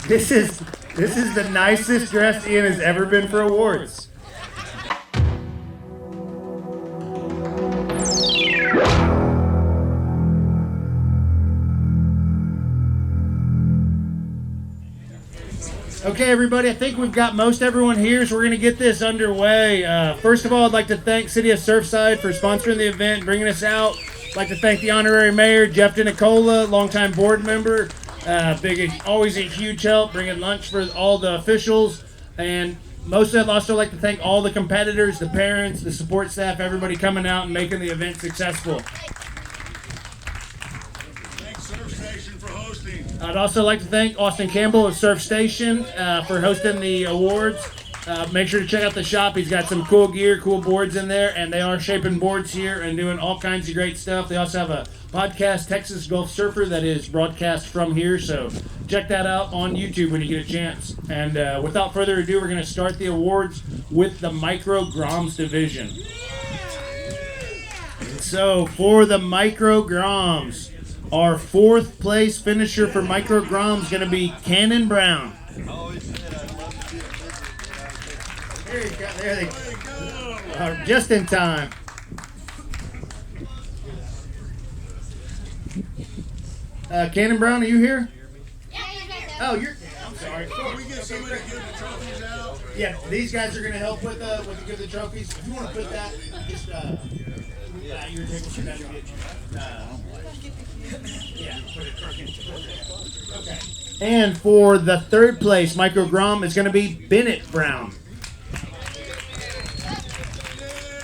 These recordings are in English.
This is the nicest dressed Ian has ever been for awards. Okay, everybody, I think we've got most everyone here, so we're going to get this underway. First of all, I'd like to thank City of Surfside for sponsoring the event, bringing us out. I'd like to thank the honorary mayor, Jeff DeNicola, longtime board member. Always a huge help, bringing lunch for all the officials. And mostly I'd also like to thank all the competitors, the parents, the support staff, everybody coming out and making the event successful. I'd also like to thank Austin Campbell of Surf Station for hosting the awards. Make sure to check out the shop. He's got some cool gear, cool boards in there, and they are shaping boards here and doing all kinds of great stuff. They also have a podcast, Texas Gulf Surfer, that is broadcast from here, so check that out on YouTube when you get a chance. And without further ado, we're going to start the awards with the Micro Groms division. So for the Micro Groms, our fourth place finisher for Micro Groms is going to be Cannon Brown. There they go. Just in time. Cannon Brown, are you here? Oh, I'm sorry. Can we get somebody to give the trophies out? Yeah, these guys are going to help with give the trophies. If you want to put that, just your table should have get yeah, put it. Okay. And for the third place Micro Grom is going to be Bennett Brown.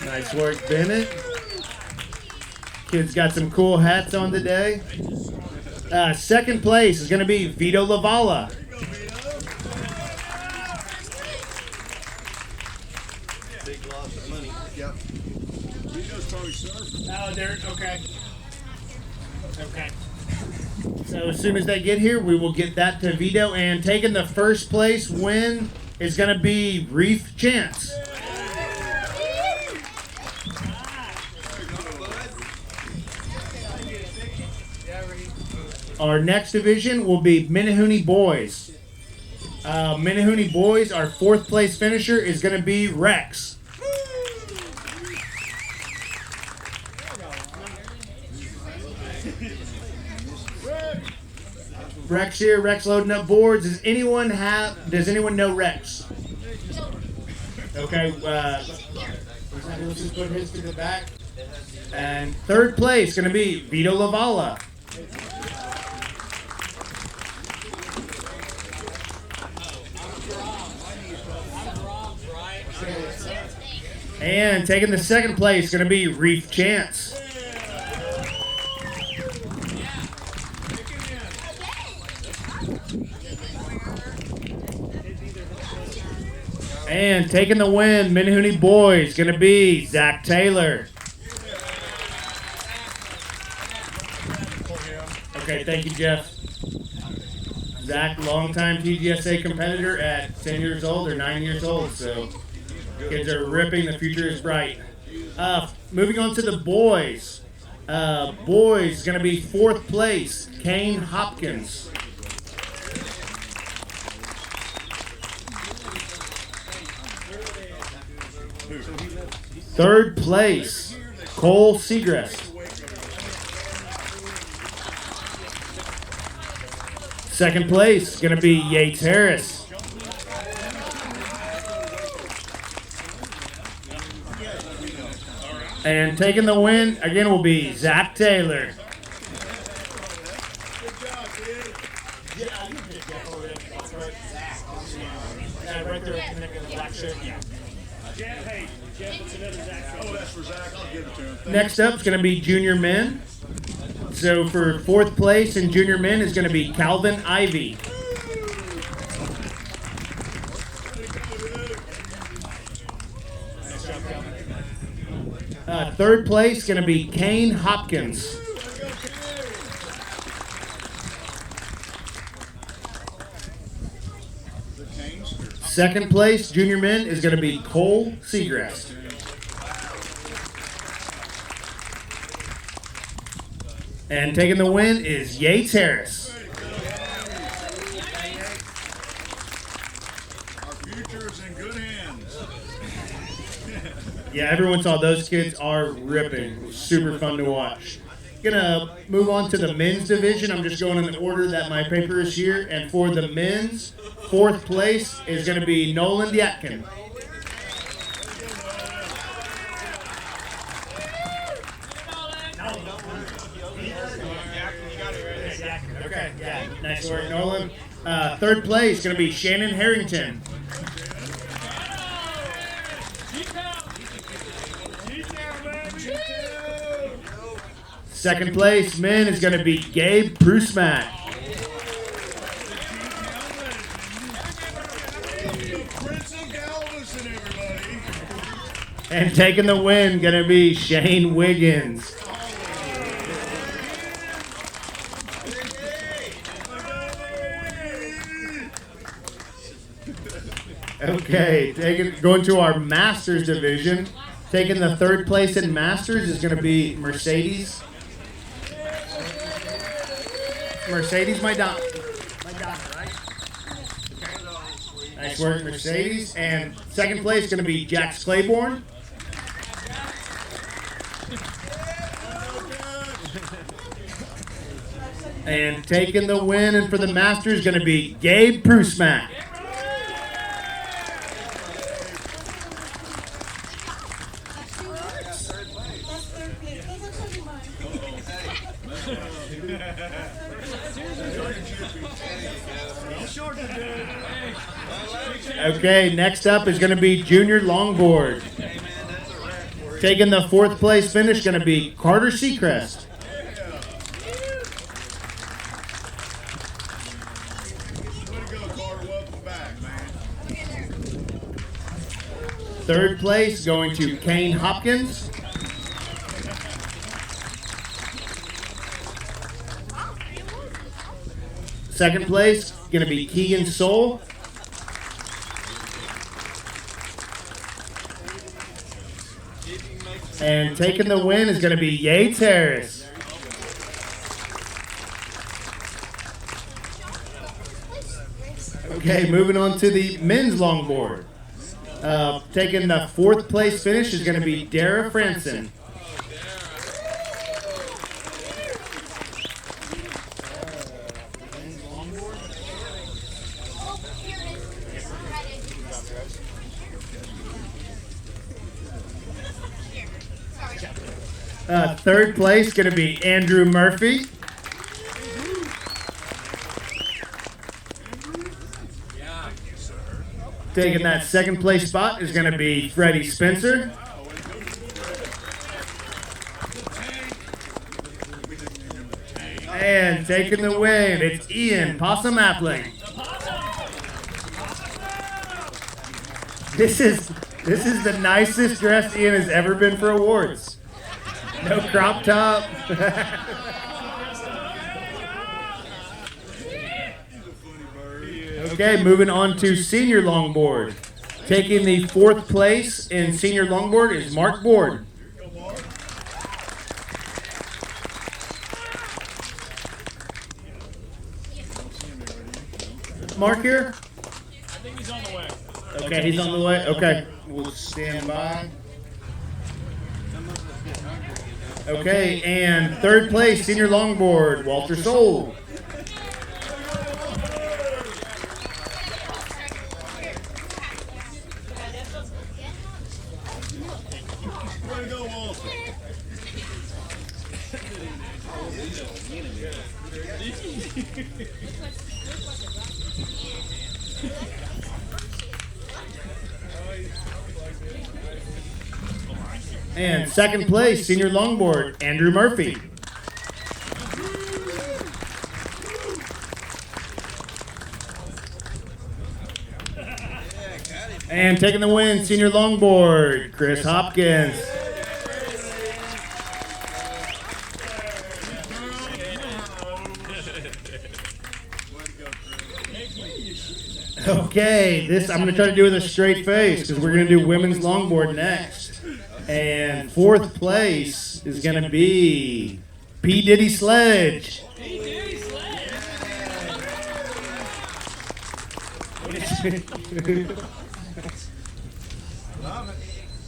Nice work, Bennett. Kids got some cool hats on today. Second place is going to be Vito Lavala. Big loss of money. Yep. Vito's probably surfing. Oh, there. Okay. Okay. So as soon as they get here, we will get that to Vito. And taking the first place win is going to be Reef Chance. Our next division will be Minnehooney Boys. Minnehooney Boys, our fourth place finisher is going to be Rex. Rex here, Rex loading up boards. Does anyone know Rex? Okay, let's just put his to the back. And third place going to be Vito Lavala. And taking the second place is going to be Reef Chance. And taking the win, Minnehooney Boys, is going to be Zach Taylor. Okay, thank you, Jeff. Zach, longtime TGSA competitor at 10 years old or 9 years old, so kids are ripping. The future is bright. Moving on to the boys. Boys going to be fourth place, Kane Hopkins. Third place, Cole Segrest. Second place going to be Yates Harris. And taking the win, again, will be Zach Taylor. Next up is going to be junior men. So for fourth place in junior men is going to be Calvin Ivey. Third place is going to be Kane Hopkins. Second place, junior men, is going to be Cole Segrest. And taking the win is Yates Harris. future is in good hands. Yeah, everyone saw those kids are ripping. Super fun to watch. Gonna move on to the men's division. I'm just going in the order that my paper is here. And for the men's, 4th place is gonna be Nolan Diatkin. Okay, yeah, nice work, Nolan. 3rd place is gonna be Shannon Harrington. Second place, men, is going to be Gabe Prusmack. And taking the win, going to be Shane Wiggins. Okay, going to our Masters division. Taking the 3rd place in Masters is going to be Mercedes. Mercedes, my daughter, right? Okay. Nice work, Mercedes. And 2nd place is going to be Jax Claiborne. And taking the win, and for the Masters is going to be Gabe Prusmack. Okay, next up is going to be junior longboard. Taking the 4th place finish, going to be Carter Seacrest. Third place going to Kane Hopkins. Second place going to be Keegan Soul. And taking the win is going to be Yates Harris. Okay, moving on to the men's longboard. Taking the 4th place finish is going to be Dara Franson. Third place going to be Andrew Murphy. Taking that 2nd place spot is going to be Freddie Spencer. And taking the win, it's Ian Possum Appling. This is the nicest dressed Ian has ever been for awards. No crop top. Okay, moving on to senior longboard. Taking the 4th place in senior longboard is Mark Board. Mark here? I think he's on the way. Okay, he's on the way. Okay, we'll stand by. Okay, and 3rd place, senior longboard, Walter Soul. Way to go, Walter. And 2nd place, senior longboard, Andrew Murphy. And taking the win, senior longboard, Chris Hopkins. Okay, I'm going to try to do it with a straight face because we're going to do women's longboard next. And 4th place is going to be P. Diddy Sledge. P. Diddy Sledge.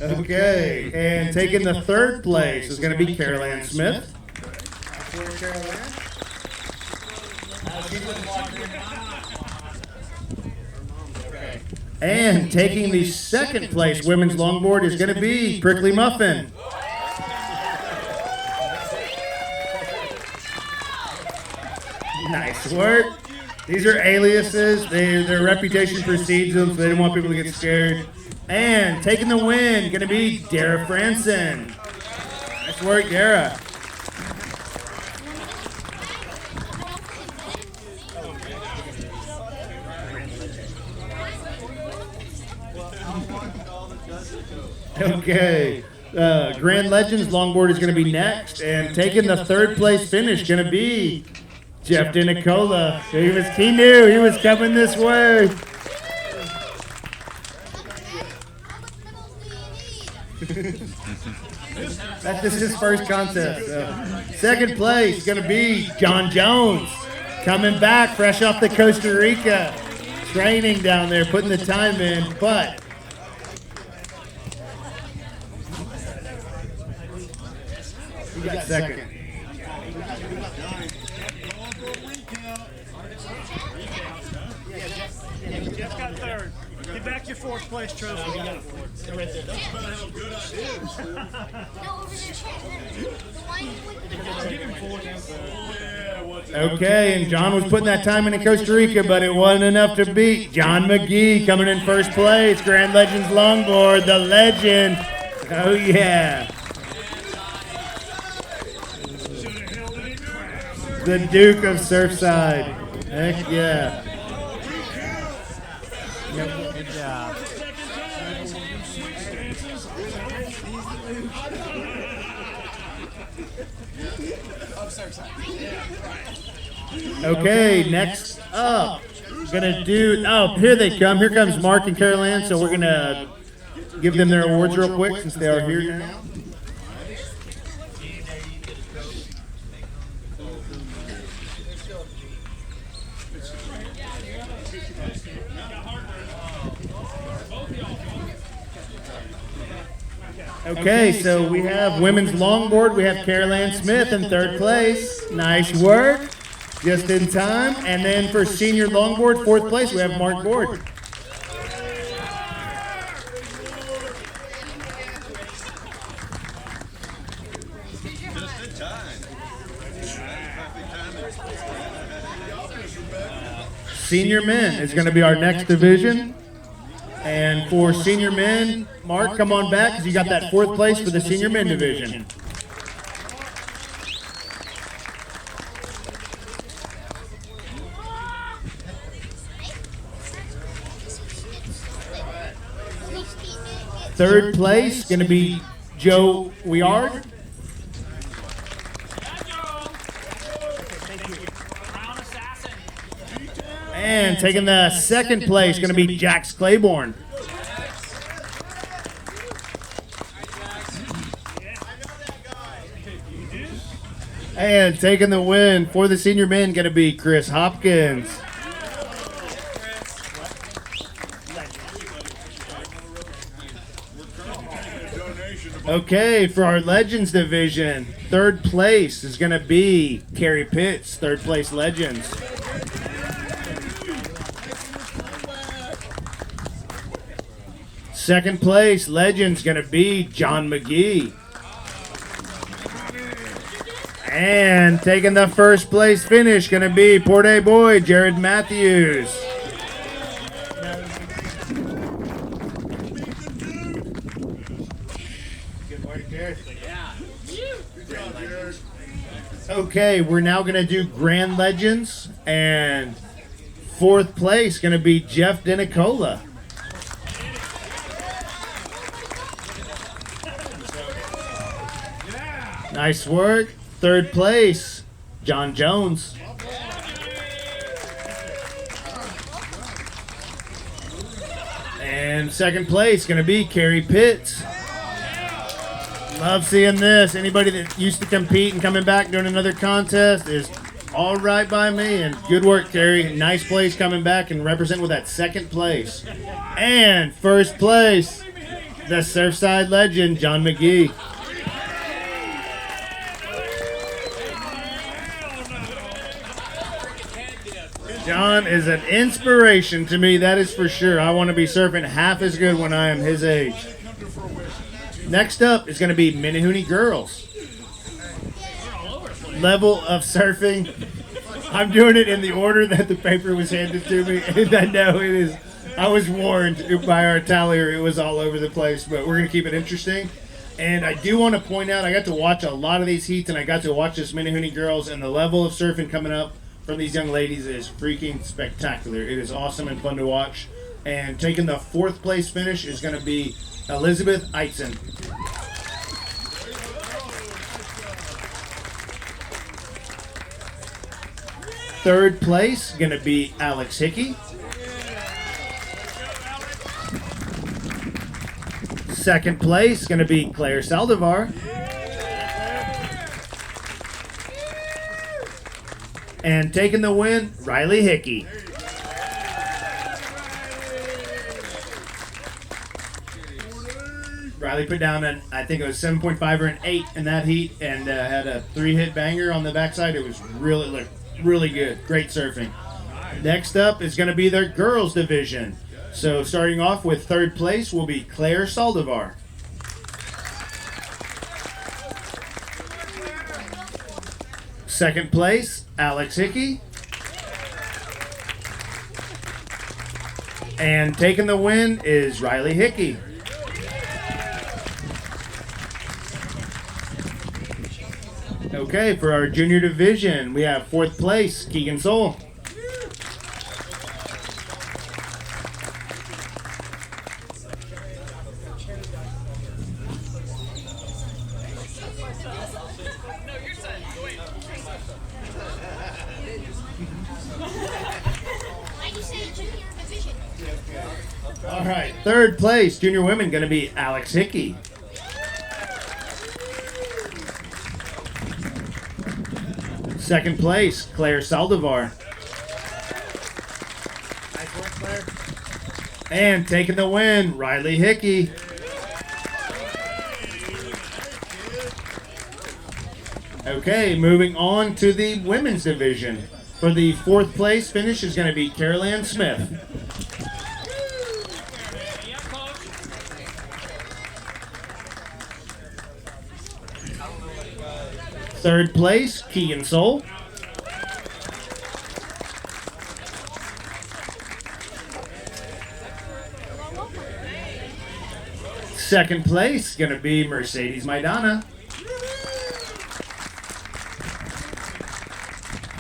Okay, and taking the third place is going to be Carol Ann Smith. And taking the second place women's longboard is going to be Prickly Muffin. Nice work. These are aliases. Their reputation precedes them, so they don't want people to get scared. And taking the win, going to be Dara Franson. Nice work, Dara. Okay. Grand Legends longboard is going to be next, and taking the third place finish going to be Jeff DeNicola. He knew he was coming this way. This is his first contest. Second place is going to be John Jones, coming back fresh off the Costa Rica training down there, putting the time in, but he got second. Jeff got third. Get back your fourth place trophy. You got it. Right there. That's about how good I is. Give him fourth. Okay, and John was putting that time in Costa Rica, but it wasn't enough to beat John McGee coming in first place. Grand Legends longboard, the legend. Oh yeah. The Duke of Surfside. Heck yeah. Good job. Okay, next up, gonna do, oh, here they come. Here comes Mark and Carol Ann, so we're gonna give them their awards real quick since they are here now. Okay, so we have women's longboard. We have Carol Ann Smith in third place. Nice work. Just in time. And then for senior longboard, fourth place, we have Mark Gord. Senior men is going to be our next division. And for senior men, Mark, come on back because you got that fourth place for the senior men division. Third place going to be Joe Weard. And taking the second place going to be Jax Claiborne. And taking the win for the senior men going to be Chris Hopkins. Okay, for our Legends division, third place is going to be Carrie Pitts, third place Legends. Second place Legends going to be John McGee. And taking the first place finish going to be Port A boy Jared Matthews. Okay, we're now going to do Grand Legends, and fourth place going to be Jeff DeNicola. Nice work. Third place, John Jones. And second place going to be Carrie Pitts. Love seeing this. Anybody that used to compete and coming back doing another contest is all right by me. And good work, Carrie. Nice place coming back and represent with that second place. And first place, the Surfside legend, John McGee. John is an inspiration to me, that is for sure. I want to be surfing half as good when I am his age. Next up is going to be Minnehoonee girls. Level of surfing. I'm doing it in the order that the paper was handed to me, and I know it is. I was warned by our tallier it was all over the place, but we're going to keep it interesting. And I do want to point out, I got to watch a lot of these heats, and I got to watch this Minnehoonee girls, and the level of surfing coming up from these young ladies is freaking spectacular. It is awesome and fun to watch. And taking the 4th place finish is going to be Elizabeth Eitzen. Third place going to be Alex Hickey. Second place going to be Claire Saldivar. And taking the win, Riley Hickey. Riley put down I think it was 7.5 or an 8 in that heat, and had a 3-hit banger on the backside. It was really good. Great surfing. Next up is going to be their girls division. So starting off with 3rd place will be Claire Saldivar. Second place, Alex Hickey. And taking the win is Riley Hickey. Okay, for our junior division, we have 4th place, Keegan Soul. All right, 3rd place, junior women, going to be Alex Hickey. Second place, Claire Saldivar. Nice work, Claire. And taking the win, Riley Hickey. Okay, moving on to the women's division. For the 4th place finish is going to be Carol Ann Smith. Third place, Keegan Soul. Second place, going to be Mercedes Maidana.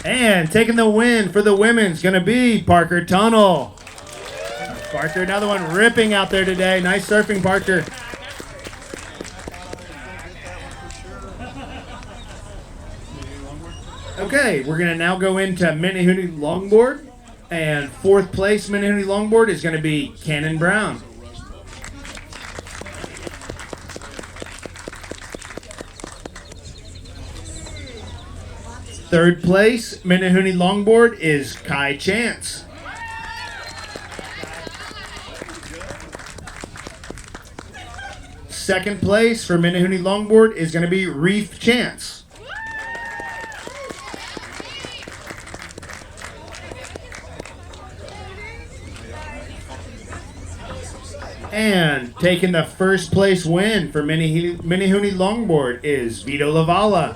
And taking the win for the women's going to be Parker Tunnel. Parker, another one ripping out there today. Nice surfing, Parker. Okay, we're going to now go into Minnehoonee Longboard. And 4th place Minnehoonee Longboard is going to be Cannon Brown. Third place Minnehoonee Longboard is Kai Chance. Second place for Minnehoonee Longboard is going to be Reef Chance. And taking the 1st place win for Minnehoonee Longboard is Vito Lavala.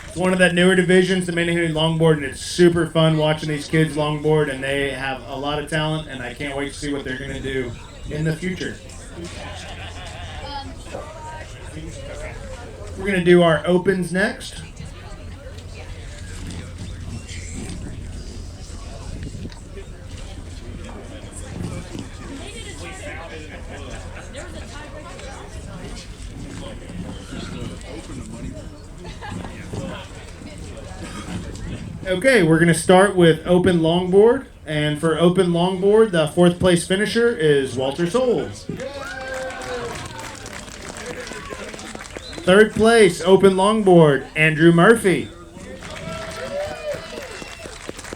It's one of the newer divisions, the Minnehoonee Longboard, and it's super fun watching these kids longboard, and they have a lot of talent, and I can't wait to see what they're going to do in the future. We're going to do our opens next. Okay, we're going to start with open longboard. And for open longboard, the 4th place finisher is Walter Souls. 3rd place, open longboard, Andrew Murphy.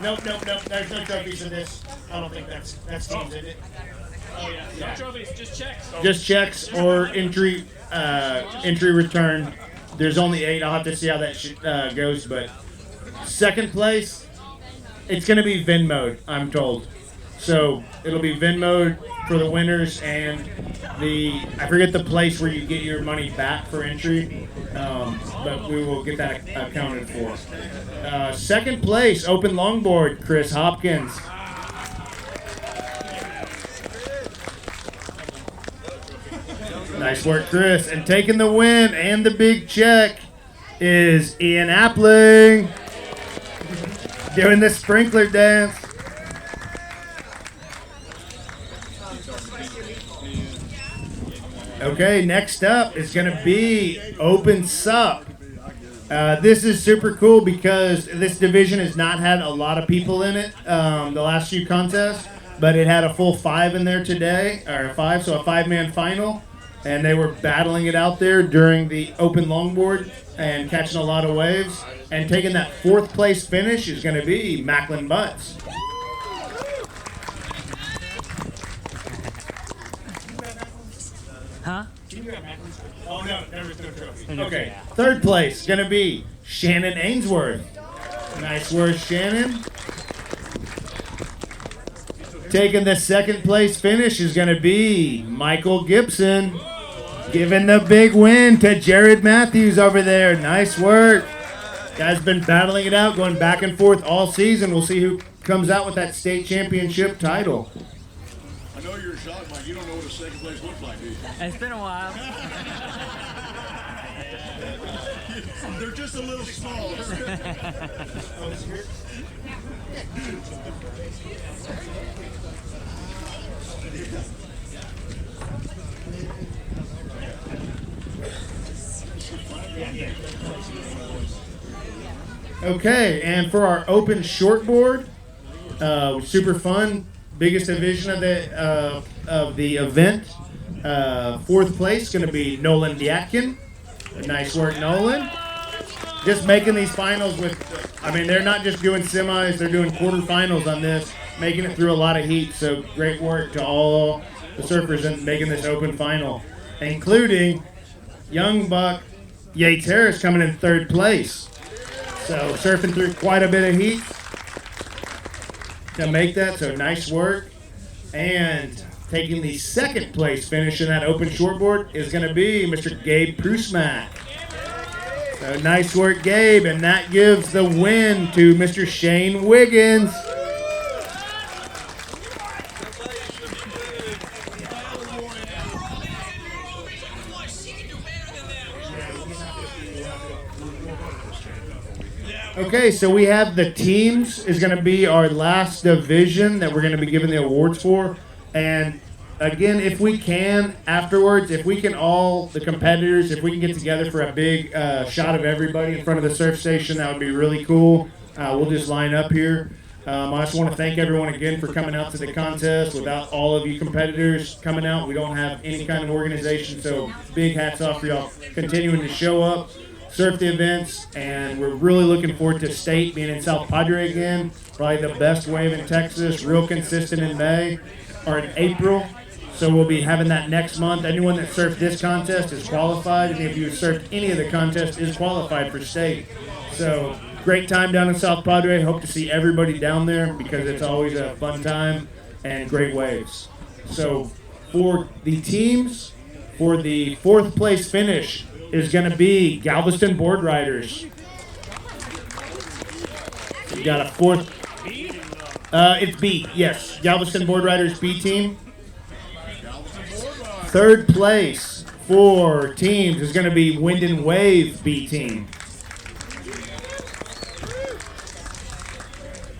Nope. There's no trophies for this. I don't think that's teams, is it? Oh, yeah. No trophies, just checks. Just checks or entry return. There's only 8. I'll have to see how that goes. But second place, it's going to be Vin mode, I'm told. So it'll be Vin mode for the winners, and I forget the place where you get your money back for entry, but we will get that accounted for. Second place, open longboard, Chris Hopkins. Nice work, Chris. And taking the win and the big check is Ian Appling doing the sprinkler dance. Okay, next up is going to be Open Sup. This is super cool because this division has not had a lot of people in it the last few contests, but it had a full 5 in there today, or 5, so a 5-man final, and they were battling it out there during the open longboard and catching a lot of waves, and taking that 4th place finish is going to be Macklin Butts. Huh? Oh, no, there was no trophy. Okay, 3rd place going to be Shannon Ainsworth. Nice work, Shannon. Taking the 2nd place finish is going to be Michael Gibson. Giving the big win to Jared Matthews over there. Nice work. Guys been battling it out, going back and forth all season. We'll see who comes out with that state championship title. I know you're shocked, Mike. You don't know what a second place looks like, do you? It's been a while. They're just a little small. Okay, and for our open shortboard, super fun, biggest division of the event. 4th place going to be Nolan Diatkin. Nice work, Nolan. Just making these finals they're not just doing semis, they're doing quarterfinals on this, making it through a lot of heat. So great work to all the surfers in making this open final, including young buck Yates Harris coming in 3rd place. So surfing through quite a bit of heat to make that, so nice work. And taking the 2nd place finish in that open shortboard is going to be Mr. Gabe Prusmack. So nice work, Gabe, and that gives the win to Mr. Shane Wiggins. Okay, so we have the teams is going to be our last division that we're going to be giving the awards for. And again, if we can, afterwards, if we can all, the competitors, if we can get together for a big shot of everybody in front of the surf station, that would be really cool. We'll just line up here. I just want to thank everyone again for coming out to the contest. Without all of you competitors coming out, we don't have any kind of organization. So big hats off for y'all continuing to show up, surf the events, and we're really looking forward to state being in South Padre again. Probably the best wave in Texas, real consistent in May or in April. So we'll be having that next month. Anyone that surfed this contest is qualified, and if you surfed any of the contests is qualified for state. So great time down in South Padre. Hope to see everybody down there because it's always a fun time and great waves. So for the teams, for the 4th place finish is going to be Galveston Board Riders. We got a 4th. It's B, yes. Galveston Board Riders B team. 3rd place for teams is going to be Wind and Wave B team.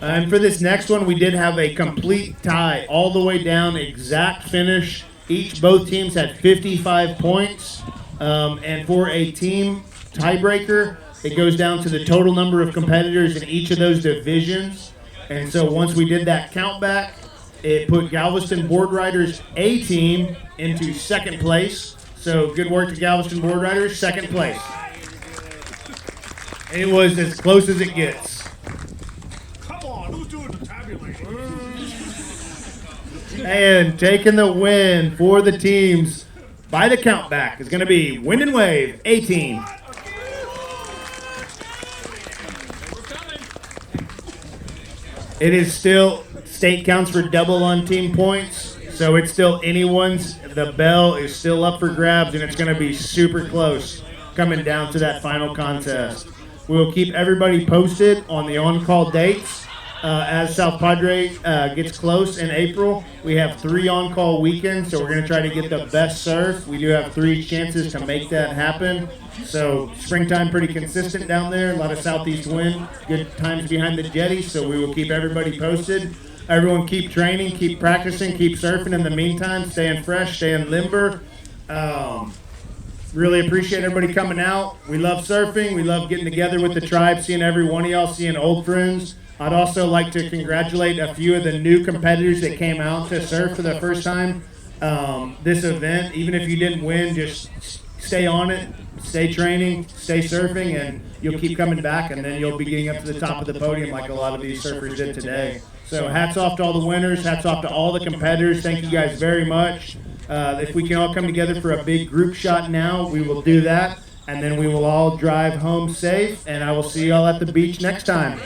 And for this next one, we did have a complete tie all the way down, exact finish. Both teams had 55 points. And for a team tiebreaker, it goes down to the total number of competitors in each of those divisions. And so once we did that count back, it put Galveston Board Riders A team into 2nd place. So good work to Galveston Board Riders, 2nd place. It was as close as it gets. Come on, who's doing And taking the win for the teams by the count back is going to be Wind and Wave, A team. It is still state counts for double on team points, so it's still anyone's. The bell is still up for grabs, and it's going to be super close coming down to that final contest. We'll keep everybody posted on the on-call dates. As South Padre gets close in April, we have 3 on-call weekends, so we're going to try to get the best surf. We do have 3 chances to make that happen. So springtime pretty consistent down there, a lot of southeast wind, good times behind the jetty, so we will keep everybody posted. Everyone keep training, keep practicing, keep surfing in the meantime, staying fresh, staying limber. Really appreciate everybody coming out. We love surfing. We love getting together with the tribe, seeing every one of y'all, seeing old friends. I'd also like to congratulate a few of the new competitors that came out to surf for the first time this event. Even if you didn't win, just stay on it, stay training, stay surfing, and you'll keep coming back, and then you'll be getting up to the top of the podium like a lot of these surfers did today. So hats off to all the winners, hats off to all the competitors. Thank you guys very much. If we can all come together for a big group shot now, we will do that, and then we will all drive home safe, and I will see y'all at the beach next time.